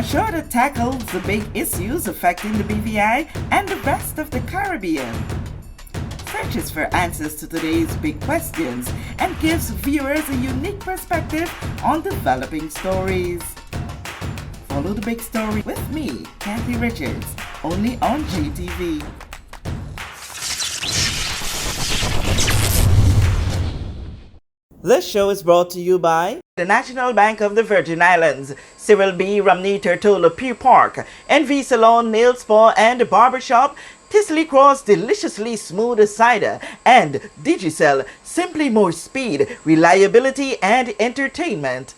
a show that tackles the big issues affecting the BVI and the rest of the Caribbean. Searches for answers to today's big questions and gives viewers a unique perspective on developing stories. Follow the big story with me, Kathy Richards, only on GTV. This show is brought to you by the National Bank of the Virgin Islands, Cyril B. Romney Turtola Pier Park, NV Salon, Nail Spa and Barbershop, Tisley Cross Deliciously Smooth Cider, and Digicel, simply more speed, reliability and entertainment.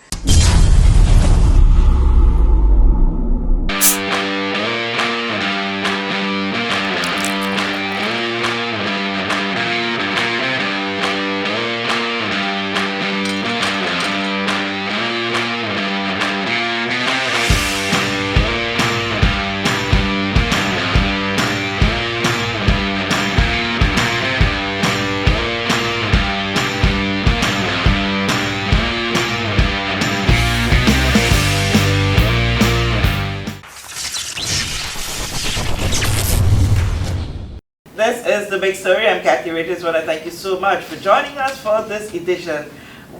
This is The Big Story. I'm Kathy Richards. I want to thank you so much for joining us for this edition.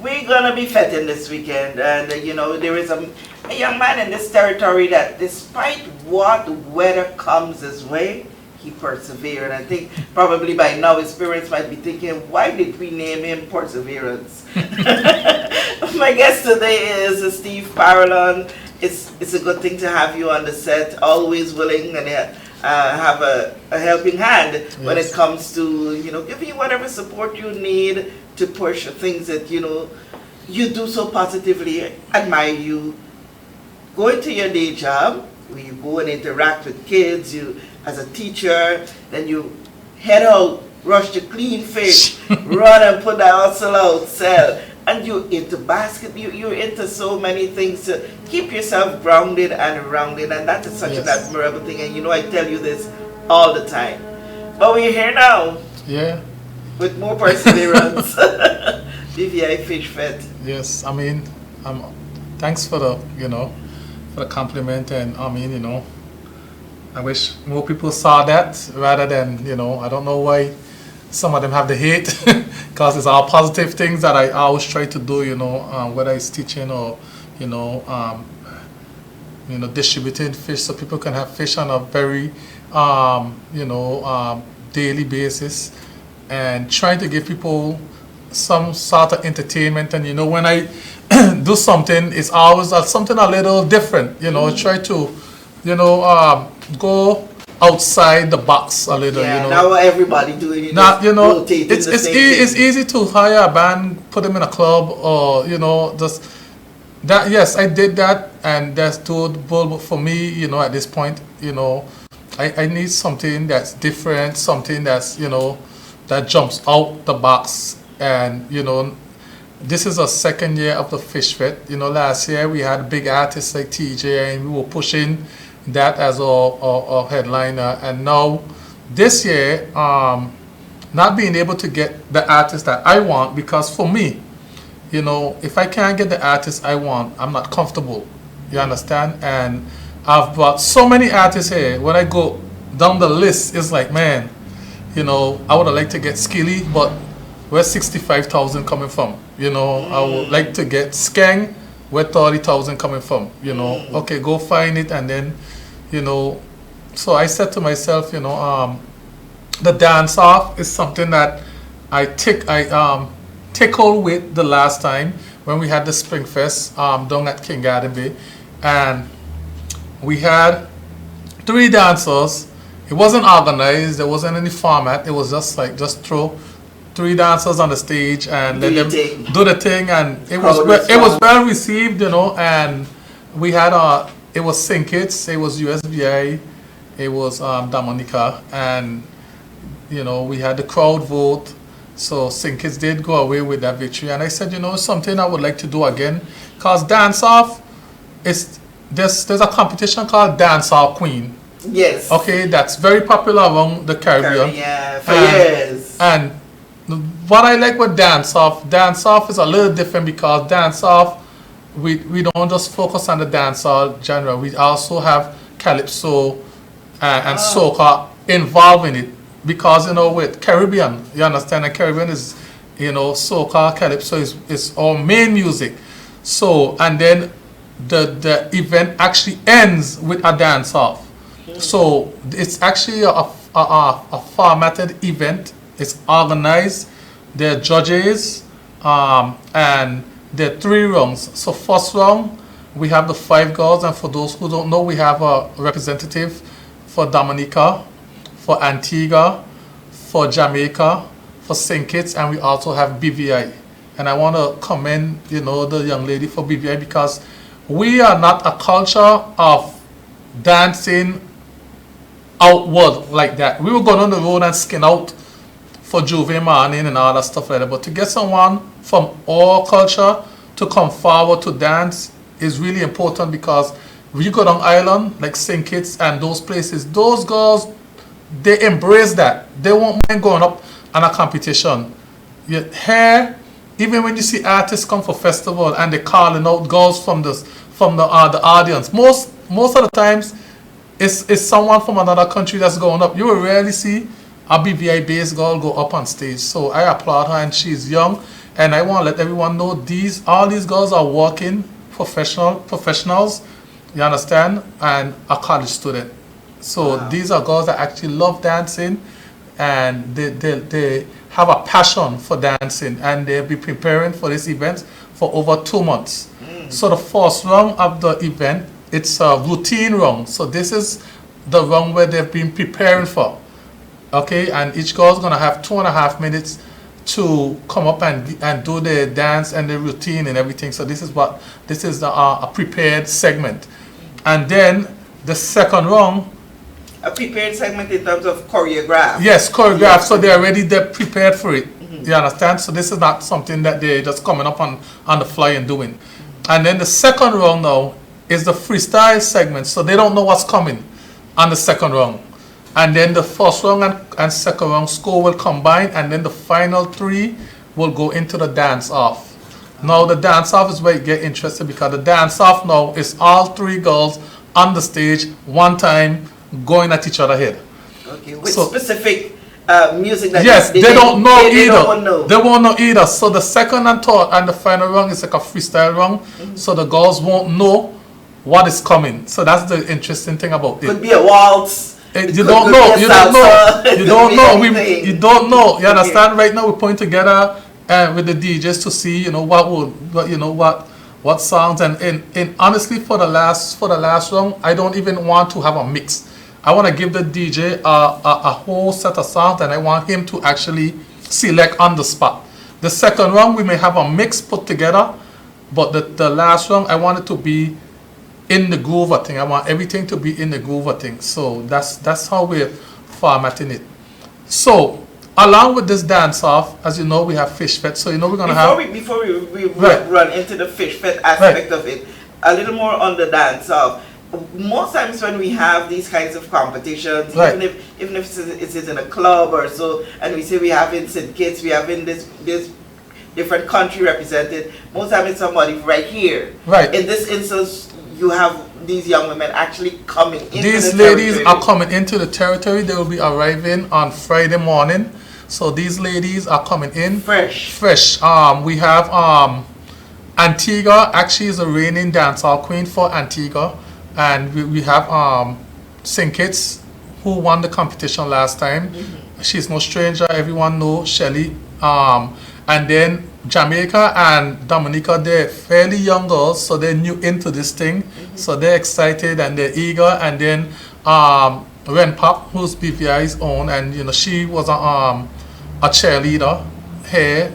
We're going to be fetting this weekend. And, there is a young man in this territory that despite what weather comes his way, he persevered. And I think probably by now his parents might be thinking, why did we name him Perseverance? My guest today is Steve Parolon. It's a good thing to have you on the set, always willing and have a helping hand when it comes to, giving you whatever support you need to push things that, you do so positively. Admire you. Going to your day job, where you go and interact with kids, you as a teacher, then you head out, rush to clean fish, run and put the hustle out, sell. And you're into basket, you're into so many things to keep yourself grounded and rounded, and that is such an admirable thing. And I tell you this all the time. But we're here now. Yeah. With more perseverance. BVI Fish Fete. Yes, thanks for the, for the compliment, and I wish more people saw that rather than, I don't know why some of them have the hate, because it's all positive things that I always try to do, whether it's teaching or, distributing fish so people can have fish on a very, daily basis, and trying to give people some sort of entertainment. And, when I do something, it's always something a little different, try to, go outside the box a little, now everybody doing it. It's easy to hire a band, put them in a club, or just that. Yes, I did that, and that's doable for me. At this point, I need something that's different, something that's that jumps out the box. And this is a second year of the Fish Fete. Last year we had big artists like TJ, and we were pushing that as our headliner. And now this year, not being able to get the artist that I want, because for me, if I can't get the artist I want, I'm not comfortable. You understand? And I've brought so many artists here. When I go down the list, it's like, man, I would have liked to get Skilly, but where's 65,000 coming from? I would like to get Skeng, where 30,000 coming from? Okay, go find it. And then, so I said to myself, the dance off is something that I tickled with the last time when we had the Spring Fest down at King Garden Bay, and we had 3 dancers. It wasn't organized. There wasn't any format. It was just throw 3 dancers on the stage and let them do the thing, and it was well received, and we had it was St. Kitts, it was USBI, it was Dominica, and we had the crowd vote. So St. Kitts did go away with that victory, and I said, something I would like to do again, because dance off there's a competition called Dance Off Queen. Yes. Okay, that's very popular among the Caribbean. Yeah, for years. And what I like with dance off is a little different, because dance off we don't just focus on the dancehall genre. We also have calypso and soca involved in it because with Caribbean, you understand, and Caribbean is soca, calypso is our main music. So and then the event actually ends with a dance off. So it's actually a formatted event. It's organized. There are judges, and there are 3 rounds. So first round, we have the 5 girls, and for those who don't know, we have a representative for Dominica, for Antigua, for Jamaica, for St. Kitts, and we also have BVI. And I want to commend, the young lady for BVI because we are not a culture of dancing outward like that. We were going on the road and skin out for Juve morning and all that stuff like that. But to get someone from our culture to come forward to dance is really important because when you go down island like St. Kitts and those places, those girls, they embrace that. They won't mind going up on a competition. Yet here, even when you see artists come for festival and they're calling out girls from the audience, most of the times it's someone from another country that's going up. You will rarely see a BVI based girl go up on stage. So I applaud her, and she's young, and I want to let everyone know all these girls are working professionals, you understand, and a college student. So wow. These are girls that actually love dancing, and they have a passion for dancing, and they'll be preparing for this event for over 2 months. So the first round of the event, it's a routine round. So this is the round where they've been preparing for. Okay, and each girl is going to have 2.5 minutes to come up and do the dance and the routine and everything. So this is a prepared segment. And then the second round. A prepared segment in terms of choreograph. Yes, choreographed. Yes. So they're prepared for it. Mm-hmm. You understand? So this is not something that they're just coming up on the fly and doing. And then the second round now is the freestyle segment. So they don't know what's coming on the second round. And then the first round and second round score will combine, and then the final 3 will go into the dance off. Now the dance off is where you get interested because the dance off now is all 3 girls on the stage one time going at each other head. Okay, with specific music that yes, they don't know they either. Don't They won't know either. So the second and third and the final round is like a freestyle round. Mm-hmm. So the girls won't know what is coming. So that's the interesting thing about it. Could be a waltz. You don't know. You don't know. You don't know. You don't know. You understand? Right now we're putting together with the DJs to see, what songs and honestly for the last round, I don't even want to have a mix. I want to give the DJ a whole set of songs, and I want him to actually select on the spot. The second round we may have a mix put together, but the last round I want it to be in the groove of thing. I want everything to be in the groove of thing. So that's how we're formatting it. So along with this dance off, as you know, we have Fish Fete. So we're gonna before we run into the Fish Fete aspect of it, a little more on the dance off. Most times when we have these kinds of competitions, even if it's in a club or so, and we say we have in St. Kitts, we have in this different country represented, most times it's somebody right here. Right. In this instance, you have these young women actually coming into these the ladies territory. are coming into the territory. They will be arriving on Friday morning. So these ladies are coming in fresh. We have Antigua. Actually is a reigning dancehall queen for Antigua, and we have St. Kitts, who won the competition last time. Mm-hmm. She's no stranger. Everyone knows Shelly. And then Jamaica and Dominica, they're fairly young girls, so they're new into this thing. Mm-hmm. So they're excited and they're eager. And then Ren Pop, who's BVI's own, and she was a cheerleader here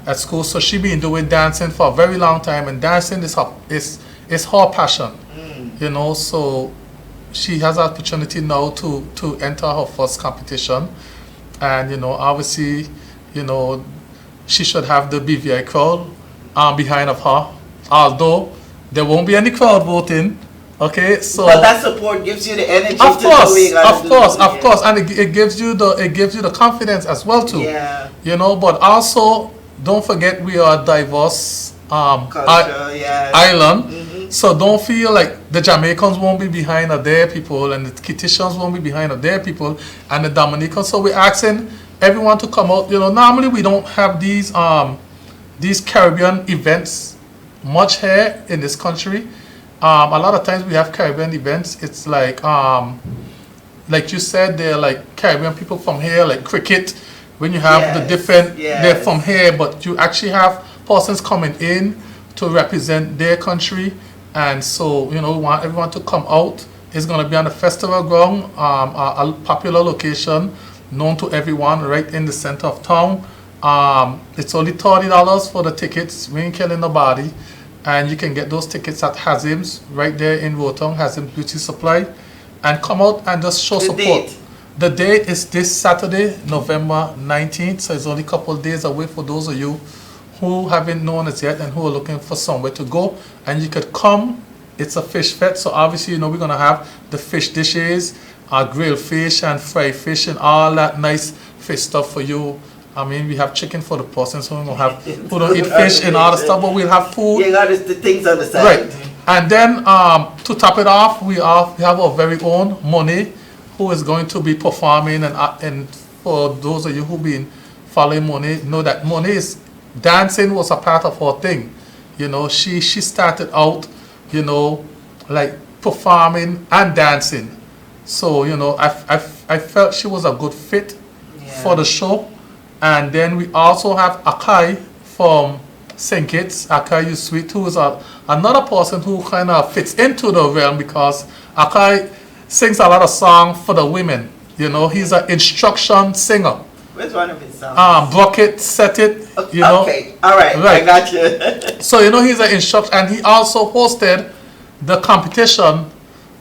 at school, so she been doing dancing for a very long time, and dancing is her passion. So she has an opportunity now to enter her first competition, and obviously she should have the BVI crowd behind of her, although there won't be any crowd voting. Okay, so but that support gives you the energy. Of course, and it gives you the confidence as well too. Yeah. But also don't forget we are a diverse Culture, yes. island. Mm-hmm. So don't feel like the Jamaicans won't be behind their people and the Kititians won't be behind their people and the Dominicans. So we're asking everyone to come out. Normally we don't have these Caribbean events much here in this country. A lot of times we have Caribbean events. It's like you said, they're like Caribbean people from here, like cricket. When you have the different, they're from here, but you actually have persons coming in to represent their country. And so, we want everyone to come out. It's going to be on the festival ground, a popular location known to everyone right in the center of town. It's only $30 for the tickets. We ain't killing nobody. And you can get those tickets at Hazim's right there in Rotong, Hazim Beauty Supply. And come out and just show support. The date is this Saturday, November 19th. So it's only a couple of days away for those of you who haven't known it yet and who are looking for somewhere to go. And you could come. It's a fish fete. So obviously, we're going to have the fish dishes, grilled fish and fried fish and all that nice fish stuff for you. I mean, we have chicken for the persons who don't eat fish and all the stuff, but we'll have food. Yeah, got the things on the side. Right. And then to top it off, we have our very own Monet, who is going to be performing. And for those of you who've been following Monet, know that Monet's dancing was a part of her thing. She started out, like performing and dancing. So, I felt she was a good fit for the show. And then we also have Akai from St. Kitts, Akai You Sweet, who is another person who kind of fits into the realm because Akai sings a lot of songs for the women. He's an instruction singer. Where's one of his songs? Bucket, Set It. Okay, all right, I got you. So, he's an instruction, and he also hosted the competition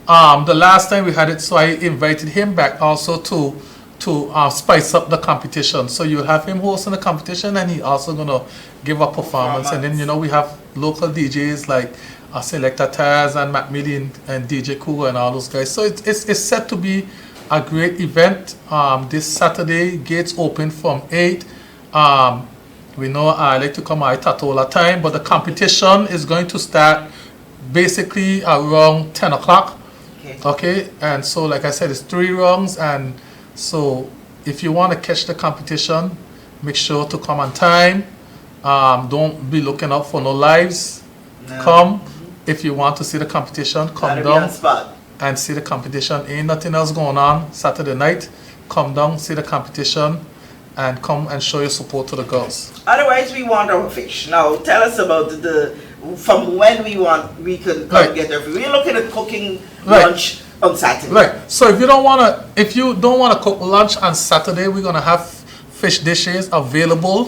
the last time we had it, so I invited him back also to spice up the competition. So you'll have him hosting the competition, and he also gonna give a performance. And then we have local DJs like Selecta Taz and Macmillan and DJ Cougar and all those guys. So it's set to be a great event. This Saturday, gates open from 8. We know I like to come at Tatola time, but the competition is going to start basically around 10 o'clock. Okay, and so like I said, it's 3 rounds, and so if you want to catch the competition, make sure to come on time. Don't be looking out for no lives. No. Come. If you want to see the competition, come down and see the competition. Ain't nothing else going on Saturday night. Come down, see the competition, and come and show your support to the girls. Otherwise, we want our fish. Now, tell us about from when we could come get our fish. We're looking at cooking lunch on Saturday. Right. So if you don't want to cook lunch on Saturday, we're gonna have fish dishes available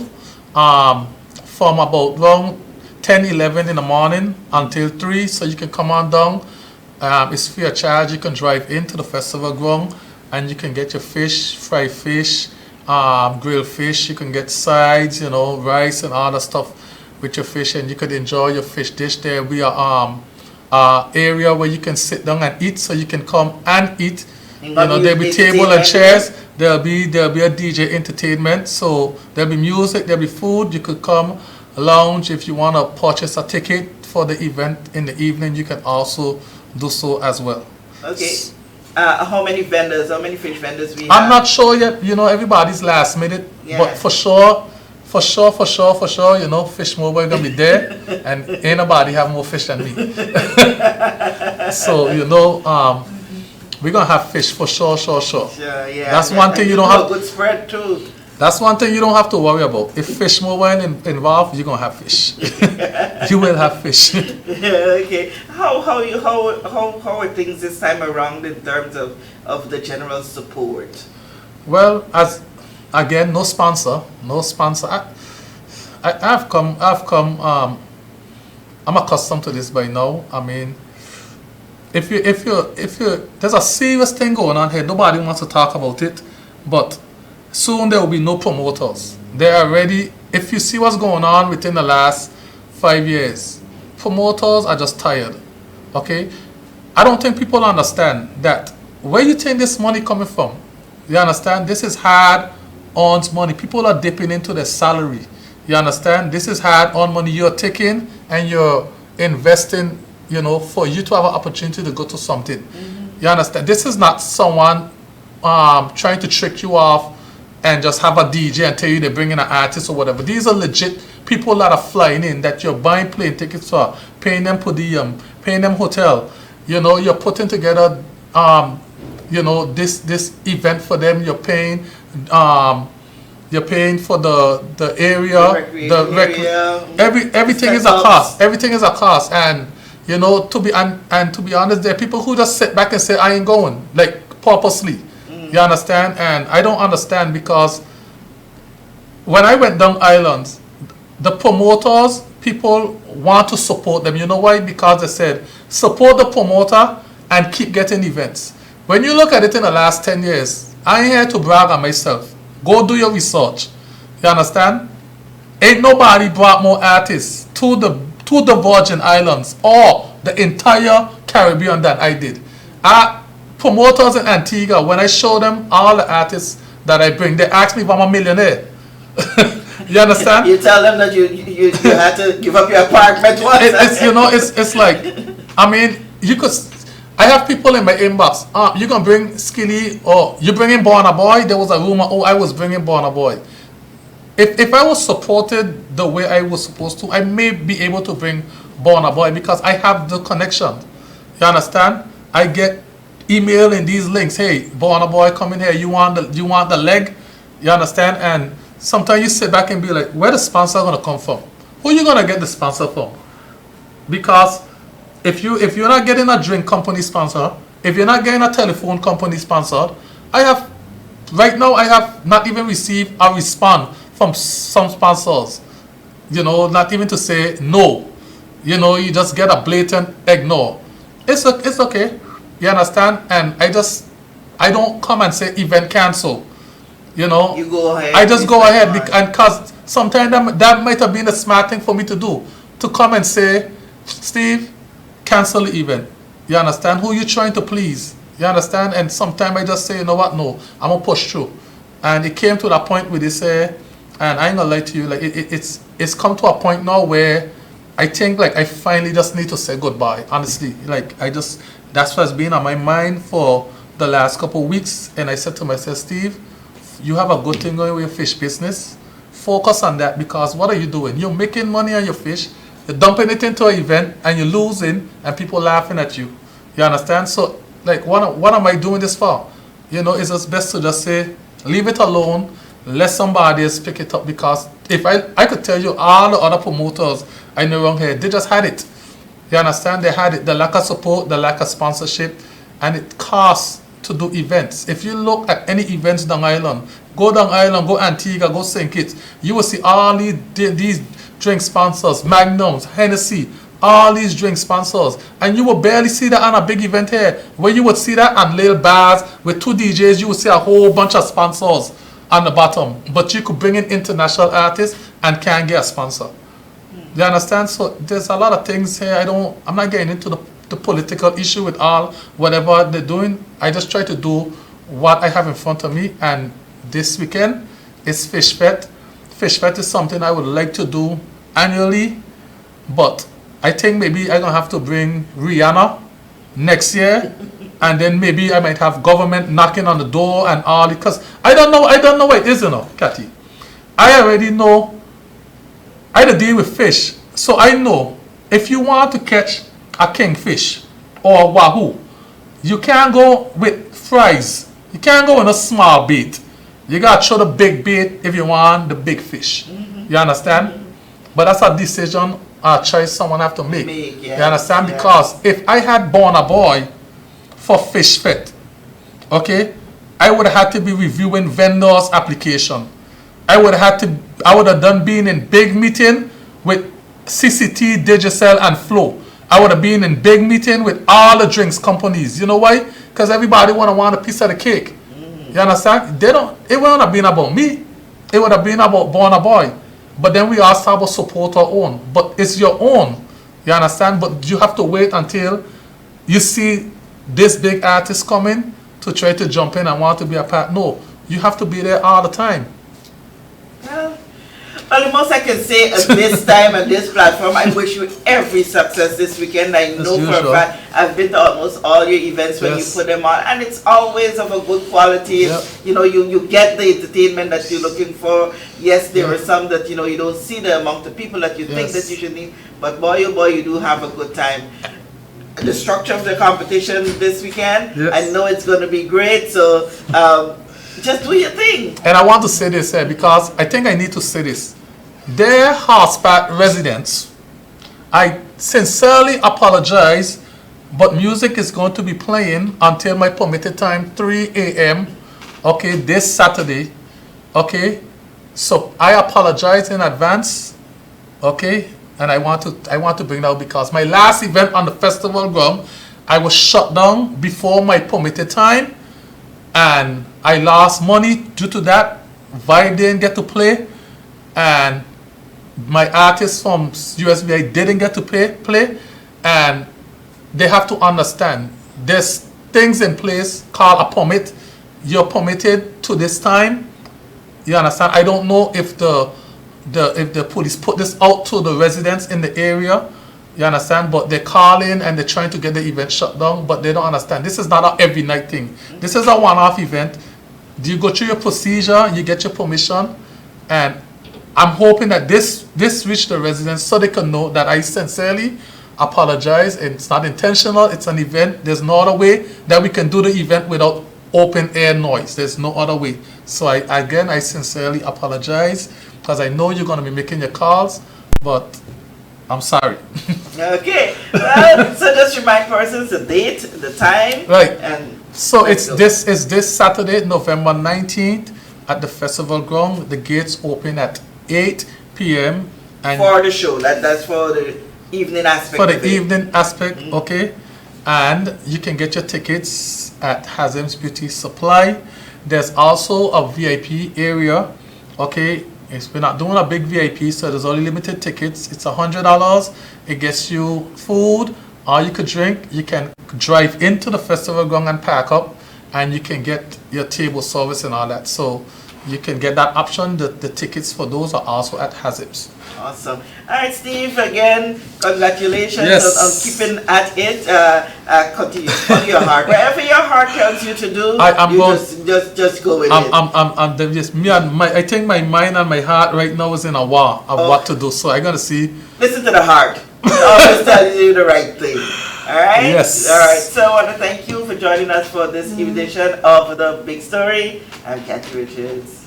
from about around 10, 11 in the morning until 3. So you can come on down. It's free of charge. You can drive into the festival ground and you can get your fish, fried fish, grilled fish. You can get sides, rice and all that stuff with your fish, and you could enjoy your fish dish there. We are area where you can sit down and eat, so you can come and eat. There'll be table and chairs. There'll be a DJ entertainment. So there'll be music, there'll be food. You could come lounge. If you want to purchase a ticket for the event in the evening, you can also do so as well. Okay. How many fish vendors we have? I'm not sure yet. Everybody's last minute, but for sure, Fish Mobile gonna be there, and ain't nobody have more fish than me. So we're gonna have fish for sure. Sure, yeah. That's one thing you don't have. Good spread too. That's one thing you don't have to worry about. If Fish Mobile involved, you're gonna have fish. You will have fish. Okay. How are things this time around in terms of the general support? Well, again, no sponsor. I've come. I'm accustomed to this by now. I mean, if you, there's a serious thing going on here. Nobody wants to talk about it, but soon there will be no promoters. They are ready. If you see what's going on within the last 5 years, promoters are just tired. Okay, I don't think people understand that. Where you think this money coming from? You understand? This is hard-earned money. People are dipping into their salary. You understand? This is hard-earned money you're taking and you're investing, for you to have an opportunity to go to something. You understand? This is not someone trying to trick you off and just have a DJ and tell you they're bringing an artist or whatever. These are legit people that are flying in, that you're buying plane tickets for, paying them per diem, paying them hotel. You're putting together, this event for them. You're paying for the area, everything is a cost. Everything is a cost, and to be honest, there are people who just sit back and say, I ain't going, like purposely. You understand? And I don't understand, because when I went down islands, the promoters, people want to support them. You know why? Because they said, support the promoter and keep getting events. When you look at it in the last 10 years, I ain't here to brag on myself. Go do your research. You understand? Ain't nobody brought more artists to the Virgin Islands or the entire Caribbean than I did. Promoters in Antigua, when I show them all the artists that I bring, they ask me if I'm a millionaire. You understand? You tell them that you had to give up your apartment once. It's like, I mean, I have people in my inbox, you gonna bring Skilly, or you bringing Burna Boy? There was a rumor, I was bringing Burna Boy. If I was supported the way I was supposed to, I may be able to bring Burna Boy, because I have the connection. You understand? I get email in these links, hey, Burna Boy, come in here, you want the leg? You understand? And sometimes you sit back and be like, where the sponsor gonna come from? Who you gonna get the sponsor from? Because if you're not getting a drink company sponsor, if you're not getting a telephone company sponsored, right now I have not even received a response from some sponsors. Not even to say no. You just get a blatant ignore. It's okay. You understand? And I don't come and say event cancel. You go ahead. I just go ahead, and because sometimes that might have been the smart thing for me to do, to come and say, Steve, cancel the event. You understand? Who you trying to please? You understand? And sometimes I just say, you know what? No, I'm gonna push through. And it came to that point where they say, and I ain't gonna lie to you, like it's come to a point now where I think like I finally just need to say goodbye. Honestly, like that's what's been on my mind for the last couple of weeks. And I said to myself, Steve, you have a good thing going with your fish business. Focus on that, because what are you doing? You're making money on your fish. You're dumping it into an event and you're losing, and people laughing at you. You understand? So, like, what am I doing this for? It's just best to just say, leave it alone, let somebody else pick it up. Because if I could tell you all the other promoters I know around here, they just had it. You understand? They had it. The lack of support, the lack of sponsorship, and it costs to do events. If you look at any events down island, go Antigua, go St. Kitts, you will see all these drink sponsors, Magnums, Hennessy, all these drink sponsors, and you will barely see that on a big event here. Where you would see that on little bars with 2 DJs, you would see a whole bunch of sponsors on the bottom. But you could bring in international artists and can't get a sponsor. You understand? So there's a lot of things here. I'm not getting into the political issue with all whatever they're doing. I just try to do what I have in front of me, and this weekend is Fish Fete. Fish Fete is something I would like to do annually, but I think maybe I'm gonna have to bring Rihanna next year, and then maybe I might have government knocking on the door and all, because I don't know what it is, Cathy. I already know I had to deal with fish, so I know if you want to catch a kingfish or a wahoo, you can't go with fries. You can't go with a small bait. You gotta throw the big bait if you want the big fish. You understand? But that's a decision, a choice someone have to make. You understand? Because if I had born a boy for Fish Fete, okay, I would have had to be reviewing vendors' application. I would have done being in big meeting with CCT, Digicel, and Flow. I would have been in big meeting with all the drinks companies. You know why? Because everybody want a piece of the cake. You understand? It wouldn't have been about me. It would have been about Born a Boy. But then we also have to support our own. But it's your own. You understand? But you have to wait until you see this big artist coming to try to jump in and want to be a part. No, you have to be there all the time. Well, Well, the most I can say at this time and this platform, I wish you every success this weekend. I know for a fact I've been to almost all your events when you put them on, and it's always of a good quality. Yep. You know, you get the entertainment that you're looking for. Yes, there are some that you know you don't see the amount of people that you think that you should need, but boy, oh boy, you do have a good time. The structure of the competition this weekend, I know it's going to be great. So just do your thing. And I want to say this here because I think I need to say this. Dear Hartspat residents, I sincerely apologize, but music is going to be playing until my permitted time, 3 a.m. Okay, this Saturday. Okay, so I apologize in advance. Okay, and I want to bring that out because my last event on the festival ground, I was shut down before my permitted time, and I lost money due to that. Vi didn't get to play, and my artists from USVI didn't get to play, and they have to understand there's things in place called a permit. You're permitted to this time. You understand? I don't know if the police put this out to the residents in the area. You understand? But they call in and they're trying to get the event shut down, but they don't understand. This is not an every night thing. This is a one-off event. You go through your procedure, you get your permission, and I'm hoping that this reach the residents so they can know that I sincerely apologize. It's not intentional. It's an event. There's no other way that we can do the event without open air noise. There's no other way. So I sincerely apologize because I know you're going to be making your calls, but I'm sorry. Okay. Well, so just remind persons the date, the time, right? And so it's this Saturday, November 19th, at the festival ground. The gates open at 8 p.m. and for the show. That's for the evening aspect. For the evening aspect, okay. And you can get your tickets at Hazim's Beauty Supply. There's also a VIP area, okay. We're not doing a big VIP, so there's only limited tickets. It's $100. It gets you food, all you could drink. You can drive into the festival ground and pack up, and you can get your table service and all that. So you can get that option. The tickets for those are also at Hazim's. Awesome. All right, Steve, again, congratulations on keeping at it. Continue, follow your heart. Whatever your heart tells you to do, just go with it. Just me and I think my mind and my heart right now is in a war of what to do. So I gotta see. Listen to the heart. It always tells you the right thing. All right. Yes. All right. So I want to thank you for joining us for this edition of The Big Story. I'm Kathy Richards.